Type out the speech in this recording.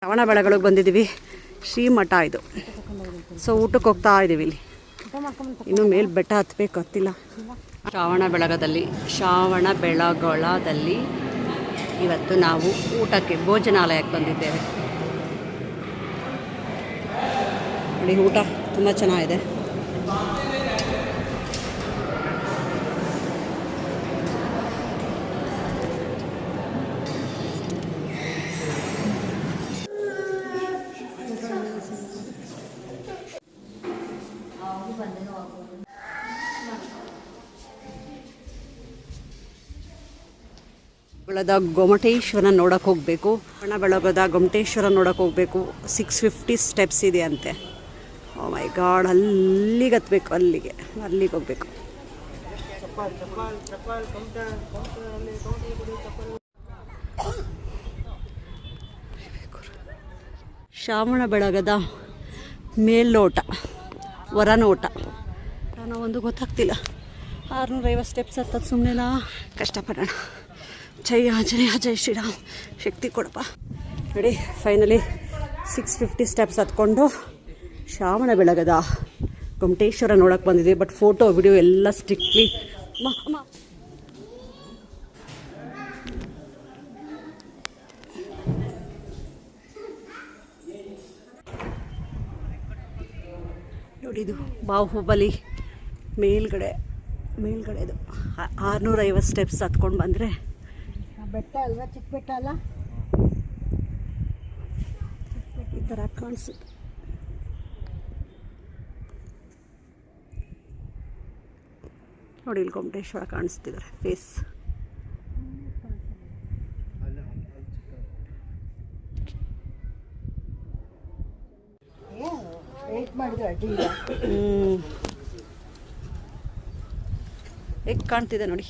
ಶ್ರವಣಬೆಳಗೊಳಗೆ ಬಂದಿದ್ದೀವಿ. ಶ್ರೀಮಠ ಇದು. ಸೊ ಊಟಕ್ಕೆ ಹೋಗ್ತಾ ಇದ್ದೀವಿ. ಇಲ್ಲಿ ಇನ್ನು ಮೇಲೆ ಬೆಟ್ಟ ಹತ್ತಬೇಕು, ಹತ್ತಿಲ್ಲ. ಶ್ರವಣಬೆಳಗೊಳದಲ್ಲಿ ಇವತ್ತು ನಾವು ಊಟಕ್ಕೆ ಭೋಜನಾಲಯಕ್ಕೆ ಬಂದಿದ್ದೇವೆ. ನೋಡಿ, ಊಟ ತುಂಬ ಚೆನ್ನಾಗಿದೆ. ಗೊಮಟೇಶ್ವರ ನೋಡೋಕೆ ಹೋಗಬೇಕು. ಶ್ರವಣಬೆಳಗೊಳದ ಗೊಮಟೇಶ್ವರ ನೋಡೋಕೆ ಹೋಗಬೇಕು. 650 ಸ್ಟೆಪ್ಸ್ ಇದೆ ಅಂತೆ. ಓ ಮೈ ಗಾಡ್, ಅಲ್ಲಿಗೆ ಹತ್ಬೇಕು, ಅಲ್ಲಿಗೆ ಹೋಗಬೇಕು. ಶ್ರವಣಬೆಳಗೊಳದ ಮೇಲ್ನೋಟ, ಹೊರನೋಟ ಒಂದು ಗೊತ್ತಾಗ್ತಿಲ್ಲ. 650 ಸ್ಟೆಪ್ಸ್ ಹತ್ತದು ಸುಮ್ಮನೆನಾ? ಕಷ್ಟಪಡೋಣ. ಜಯ ಜಯ ಜಯ ಶ್ರೀರಾಮ್, ಶಕ್ತಿ ಕೊಡಪ್ಪ. ನೋಡಿ, ಫೈನಲಿ 650 ಸ್ಟೆಪ್ಸ್ ಹತ್ಕೊಂಡು ಶ್ರವಣಬೆಳಗೊಳದ ಗೊಮಟೇಶ್ವರ ನೋಡೋಕೆ ಬಂದಿದ್ದೀವಿ. ಬಟ್ ಫೋಟೋ ವಿಡಿಯೋ ಎಲ್ಲ ಸ್ಟ್ರಿಕ್ಟ್ಲಿ ನೋಡಿದು ಬಾಹುಬಲಿ ಮೇಲ್ಗಡೆದು 650 ಸ್ಟೆಪ್ಸ್ ಹತ್ಕೊಂಡು ಬಂದರೆ ಬೆಟ್ಟ ಅಲ್ವಾ? ಚಿಕ್ಕ ಬೆಟ್ಟ ಅಲ್ಲ, ಈ ಥರ ಕಾಣಿಸುತ್ತೆ. ನೋಡಿ, ಇಲ್ಲಿ ಗೊಮಟೇಶ್ವರ ಕಾಣಿಸ್ತಿದ್ದಾರೆ ಫೇಸ್. ಹೇಗೆ ಕಾಣ್ತಿದೆ ನೋಡಿ.